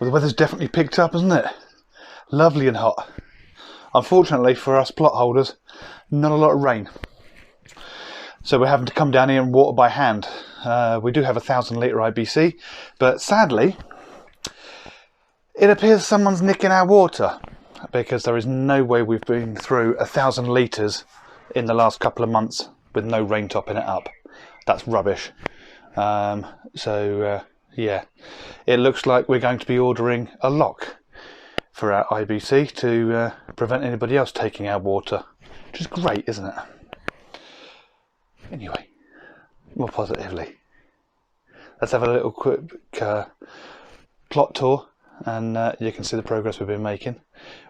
Well, the weather's definitely picked up, hasn't it? Lovely and hot. Unfortunately for us plot holders, not a lot of rain. So we're having to come down here and water by hand. We do have a 1,000 litre IBC, but sadly, it appears someone's nicking our water, because there is no way we've been through 1,000 litres in the last couple of months with no rain topping it up. That's rubbish. Yeah, it looks like we're going to be ordering a lock for our IBC to prevent anybody else taking our water, which is great, isn't it? Anyway, more positively, let's have a little quick plot tour, and you can see the progress we've been making,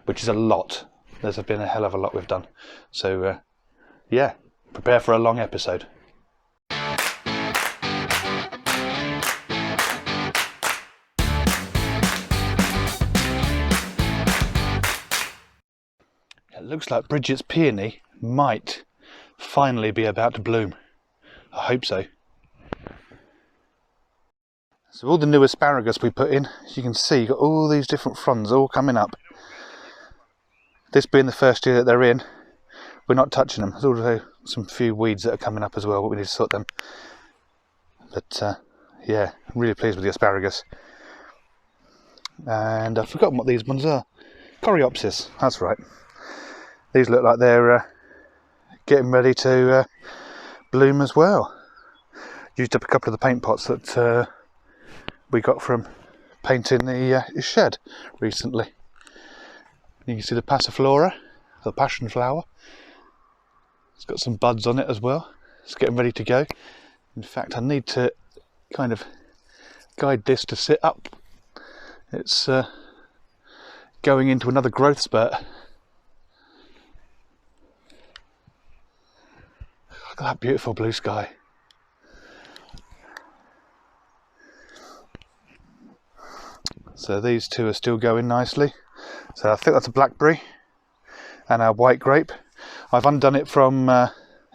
which is a lot. There's been a hell of a lot we've done. So yeah, prepare for a long episode. It looks like Bridget's peony might finally be about to bloom. I hope so. So all the new asparagus we put in, as you can see, you've got all these different fronds all coming up. This being the first year that they're in, we're not touching them. There's also some few weeds that are coming up as well, but we need to sort them. But yeah, I'm really pleased with the asparagus. And I've forgotten what these ones are. Coreopsis, that's right. These look like they're getting ready to bloom as well. Used up a couple of the paint pots that we got from painting the shed recently. You can see the passiflora, the passion flower. It's got some buds on it as well. It's getting ready to go. In fact, I need to kind of guide this to sit up. It's going into another growth spurt. Look at that beautiful blue sky. So these two are still going nicely. So I think that's a blackberry and our white grape. I've undone it from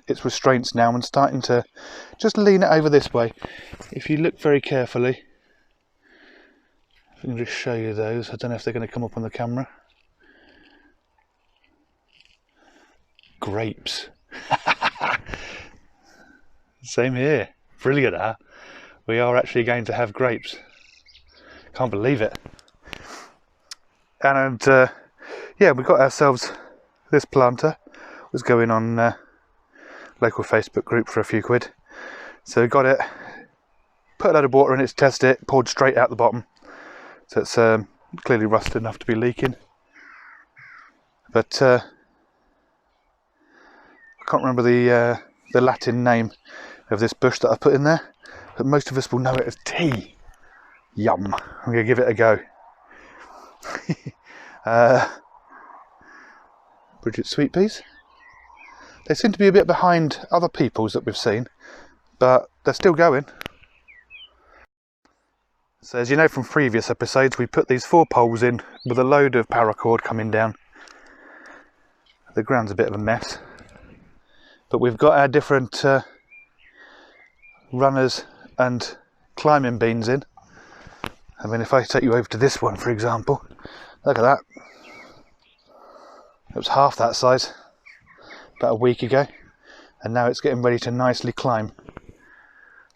its restraints now and starting to just lean it over this way. If you look very carefully, I can just show you those. I don't know if they're going to come up on the camera. Grapes. Same here. Brilliant, huh? We are actually going to have grapes. Can't believe it. And yeah, we got ourselves this planter. It was going on local Facebook group for a few quid. So we got it, put a load of water in it to test it, poured straight out the bottom. So it's clearly rusted enough to be leaking. But I can't remember the Latin name of this bush that I put in there, but most of us will know it as tea. Yum. I'm going to give it a go. Bridget's sweet peas. They seem to be a bit behind other people's that we've seen, but they're still going. So as you know from previous episodes, we put these 4 poles in with a load of paracord coming down. The ground's a bit of a mess, but we've got our different runners and climbing beans in. I mean, if I take you over to this one, for example, look at that. It was half that size about a week ago, and now it's getting ready to nicely climb.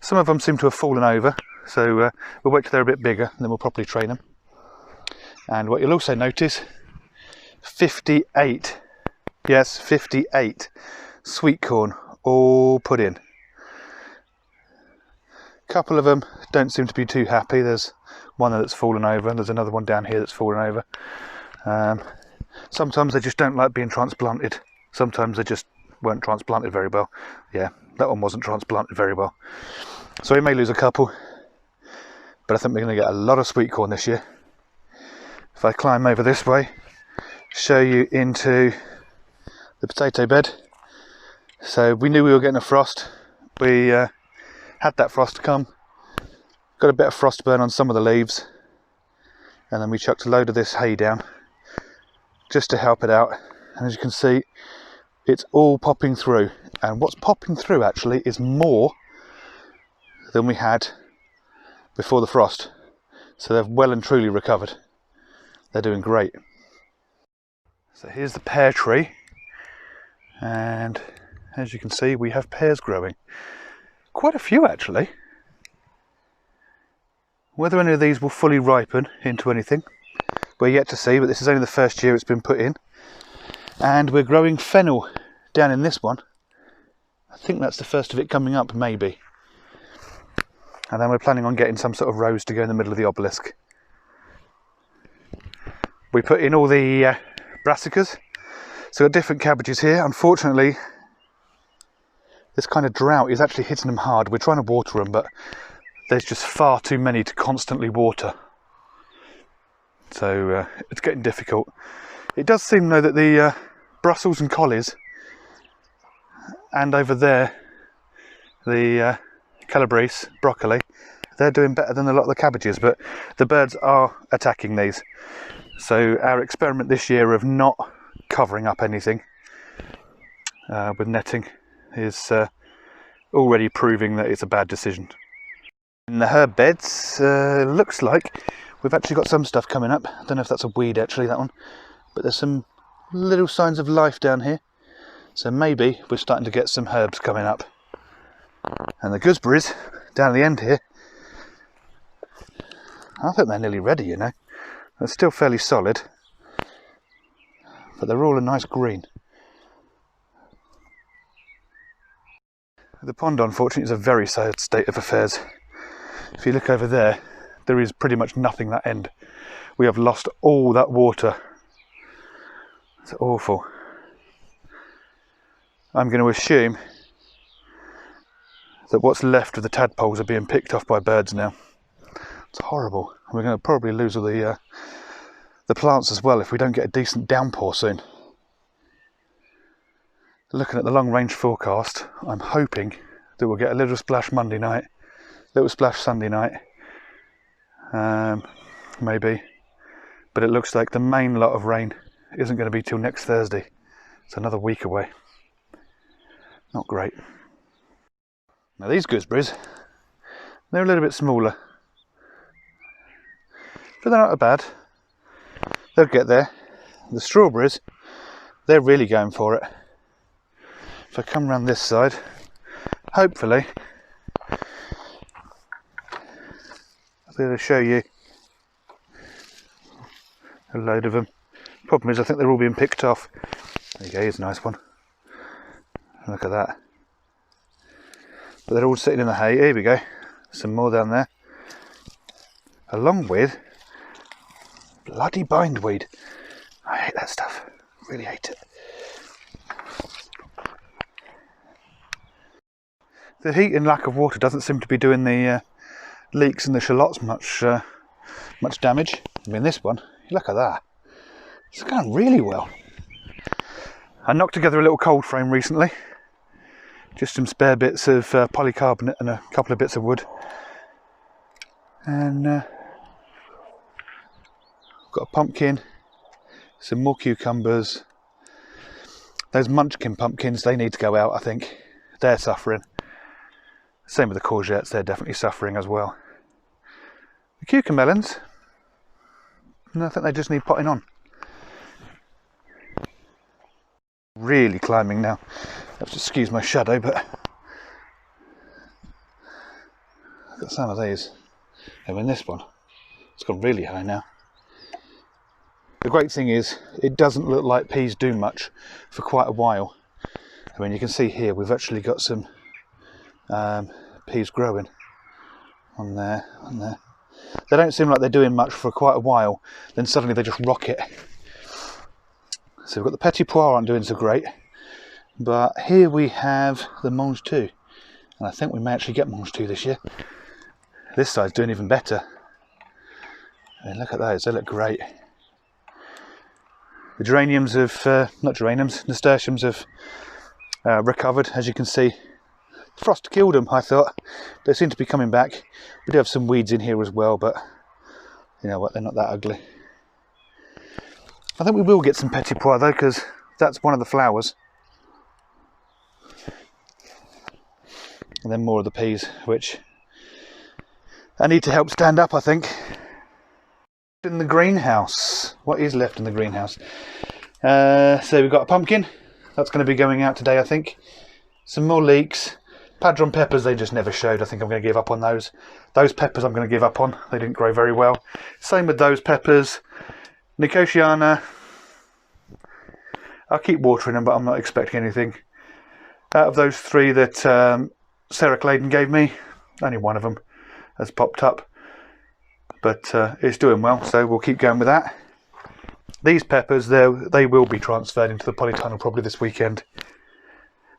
Some of them seem to have fallen over, so we'll wait till they're a bit bigger and then we'll properly train them. And what you'll also notice, 58, yes, 58 sweet corn all put in. A couple of them don't seem to be too happy. There's one that's fallen over and there's another one down here that's fallen over. Sometimes they just don't like being transplanted. Sometimes they just weren't transplanted very well. Yeah, that one wasn't transplanted very well. So we may lose a couple, but I think we're going to get a lot of sweet corn this year. If I climb over this way, show you into the potato bed. So we knew we were getting a frost. We had that frost come, got a bit of frost burn on some of the leaves, and then we chucked a load of this hay down just to help it out. And as you can see, it's all popping through, and what's popping through actually is more than we had before the frost. So they've well and truly recovered. They're doing great. So here's the pear tree, and as you can see we have pears growing. Quite a few actually. Whether any of these will fully ripen into anything, we're yet to see, but this is only the first year it's been put in. And we're growing fennel down in this one. I think that's the first of it coming up, maybe. And then we're planning on getting some sort of rose to go in the middle of the obelisk. We put in all the brassicas, so we've got different cabbages here. Unfortunately, this kind of drought is actually hitting them hard. We're trying to water them, but there's just far too many to constantly water. So it's getting difficult. It does seem though that the Brussels and Collies, and over there the Calabrese, broccoli, they're doing better than a lot of the cabbages, but the birds are attacking these. So our experiment this year of not covering up anything with netting is already proving that it's a bad decision. In the herb beds, looks like we've actually got some stuff coming up. I don't know if that's a weed actually, that one, but there's some little signs of life down here. So maybe we're starting to get some herbs coming up. And the gooseberries down at the end here, I think they're nearly ready, you know. They're still fairly solid, but they're all a nice green. The pond, unfortunately, is a very sad state of affairs. If you look over there, there is pretty much nothing that end. We have lost all that water. It's awful. I'm going to assume that what's left of the tadpoles are being picked off by birds now. It's horrible. We're going to probably lose all the plants as well if we don't get a decent downpour soon. Looking at the long range forecast, I'm hoping that we'll get a little splash Monday night, little splash Sunday night, maybe, but it looks like the main lot of rain isn't going to be till next Thursday. It's another week away. Not great. Now these gooseberries, they're a little bit smaller, but they're not bad. They'll get there. The strawberries, they're really going for it. If I come around this side, hopefully I'll be able to show you a load of them. Problem is, I think they're all being picked off. There you go, here's a nice one. Look at that. But they're all sitting in the hay. Here we go. Some more down there. Along with bloody bindweed. I hate that stuff. Really hate it. The heat and lack of water doesn't seem to be doing the leeks and the shallots much damage. I mean, this one, look at that. It's going really well. I knocked together a little cold frame recently. Just some spare bits of polycarbonate and a couple of bits of wood. And got a pumpkin, some more cucumbers. Those munchkin pumpkins, they need to go out, I think. They're suffering. Same with the courgettes, they're definitely suffering as well. The cucamelons, I think they just need potting on. Really climbing now. Have to excuse my shadow, but I've got some of these. And in this one, it's gone really high now. The great thing is, it doesn't look like peas do much for quite a while. I mean, you can see here we've actually got some peas growing on there, on there. They don't seem like they're doing much for quite a while, then suddenly they just rocket. So we've got the Petit Pois aren't doing so great, but here we have the Mange Tout, and I think we may actually get Mange Tout this year. This side's doing even better. I mean, look at those, they look great. The geraniums have, not geraniums, nasturtiums have recovered, as you can see. Frost killed them, I thought. They seem to be coming back. We do have some weeds in here as well, but you know what, they're not that ugly. I think we will get some Petit Pois though, because that's one of the flowers. And then more of the peas, which I need to help stand up, I think. In the greenhouse, what is left in the greenhouse? So we've got a pumpkin that's going to be going out today, I think. Some more leeks. Padron peppers, they just never showed. I think I'm going to give up on those. Those peppers I'm going to give up on. They didn't grow very well. Same with those peppers. Nicotiana, I'll keep watering them, but I'm not expecting anything. Out of those three that Sarah Claydon gave me, only one of them has popped up. But it's doing well, so we'll keep going with that. These peppers, they will be transferred into the polytunnel probably this weekend.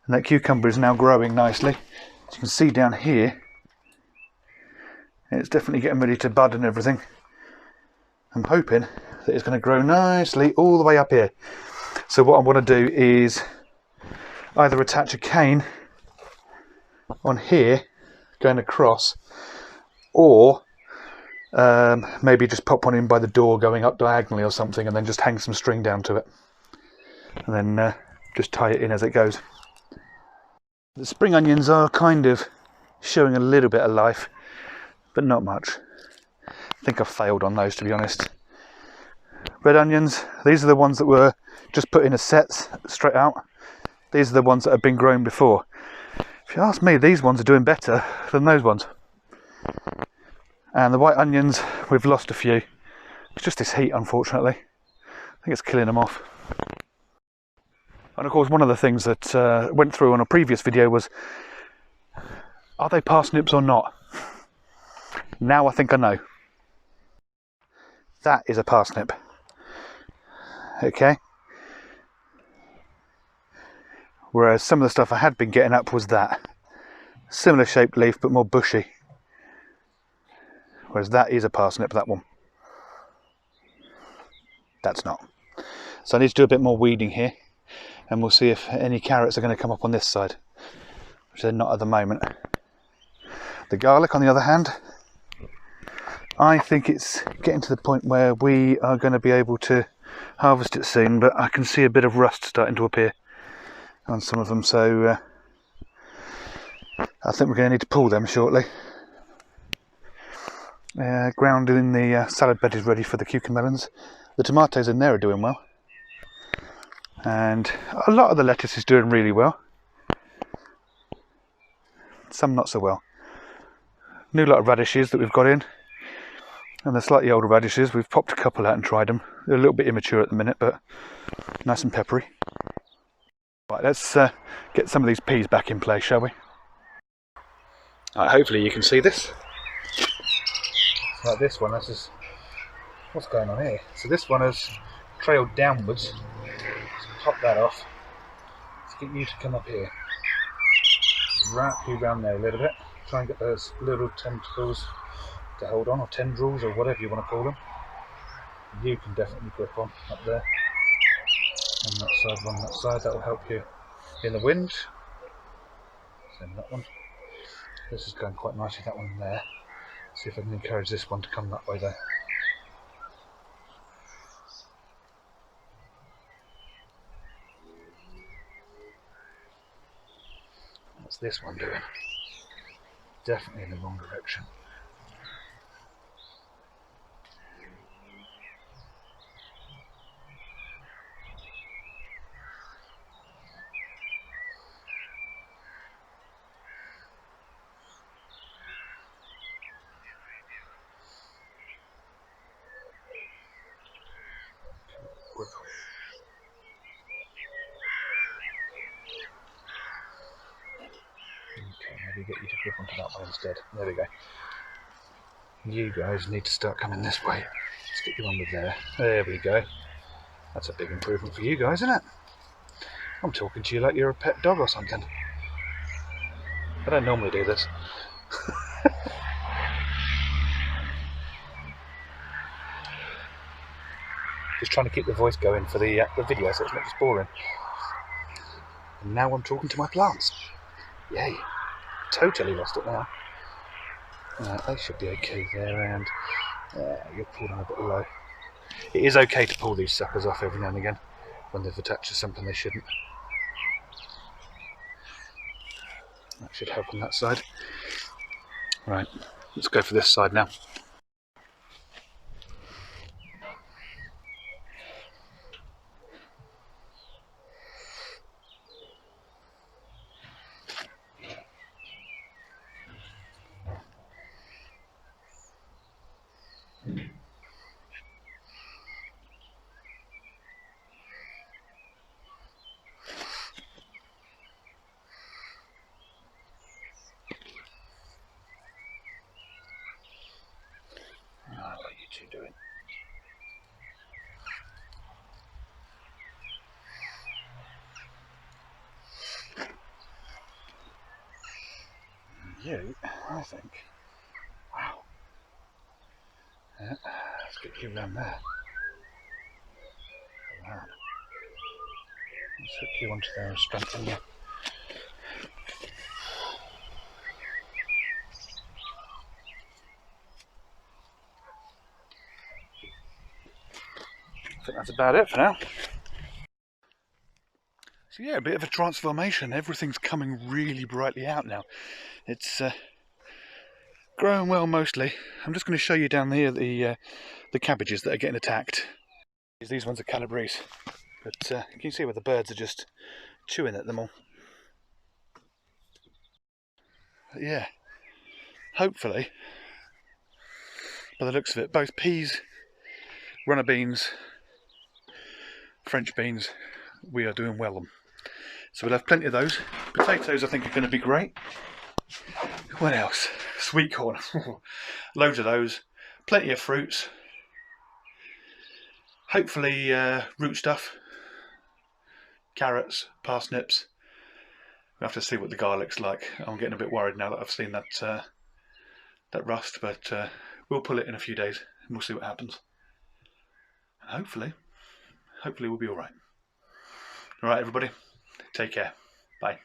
And that cucumber is now growing nicely. As you can see down here, it's definitely getting ready to bud and everything. I'm hoping that it's going to grow nicely all the way up here. So what I want to do is either attach a cane on here going across, or maybe just pop one in by the door going up diagonally or something, and then just hang some string down to it, and then just tie it in as it goes. The spring onions are kind of showing a little bit of life, but not much. I think I've failed on those, to be honest. Red onions, these are the ones that were just put in as sets straight out. These are the ones that have been grown before. If you ask me, these ones are doing better than those ones. And the white onions, we've lost a few. It's just this heat, unfortunately. I think it's killing them off. And of course, one of the things that went through on a previous video was, are they parsnips or not? Now I think I know. That is a parsnip. Okay. Whereas some of the stuff I had been getting up was that. Similar shaped leaf, but more bushy. Whereas that is a parsnip, that one. That's not. So I need to do a bit more weeding here, and we'll see if any carrots are going to come up on this side, which they're not at the moment. The garlic, on the other hand, I think it's getting to the point where we are going to be able to harvest it soon, but I can see a bit of rust starting to appear on some of them, so I think we're going to need to pull them shortly. Ground in the salad bed is ready for the cucamelons. The tomatoes in there are doing well, and a lot of the lettuce is doing really well. Some not so well. New lot of radishes that we've got in, and the slightly older radishes, we've popped a couple out and tried them. They're a little bit immature at the minute, but nice and peppery. Right, let's get some of these peas back in place, shall we? Right, hopefully you can see this. Like this one, this is what's going on here. So this one has trailed downwards. Let's pop that off. Let's get you to come up here. Wrap you around there a little bit. Try and get those little tentacles to hold on, or tendrils, or whatever you want to call them. You can definitely grip on up there. On that side, one on that side. That will help you in the wind. Same that one. This is going quite nicely, that one there. See if I can encourage this one to come that way there. What's this one doing? Definitely in the wrong direction. Okay, maybe get you to grip onto that one instead. There we go. You guys need to start coming this way. Let's get you on with there. There we go. That's a big improvement for you guys, isn't it? I'm talking to you like you're a pet dog or something. I don't normally do this. Just trying to keep the voice going for the video so it's not just boring. And now I'm talking to my plants. Yay. Totally lost it now. They should be okay there, and you're pulling a bit low. It is okay to pull these suckers off every now and again when they've attached to something they shouldn't. That should help on that side. Right, let's go for this side now. you, I think. Wow. Yeah, let's get you around there. Wow. Let's hook you onto there and strengthen you. I think that's about it for now. So yeah, a bit of a transformation. Everything's coming really brightly out now. It's growing well mostly. I'm just going to show you down here the cabbages that are getting attacked. These ones are Calabrese, but you can see where the birds are just chewing at them all. But yeah, hopefully, by the looks of it, both peas, runner beans, French beans, we are doing well on. So we'll have plenty of those. Potatoes I think are going to be great. What else? Sweet corn. Loads of those. Plenty of fruits. Hopefully root stuff. Carrots, parsnips. We'll have to see what the garlic's like. I'm getting a bit worried now that I've seen that that rust, but we'll pull it in a few days and we'll see what happens. And hopefully we'll be alright. Alright everybody, take care. Bye.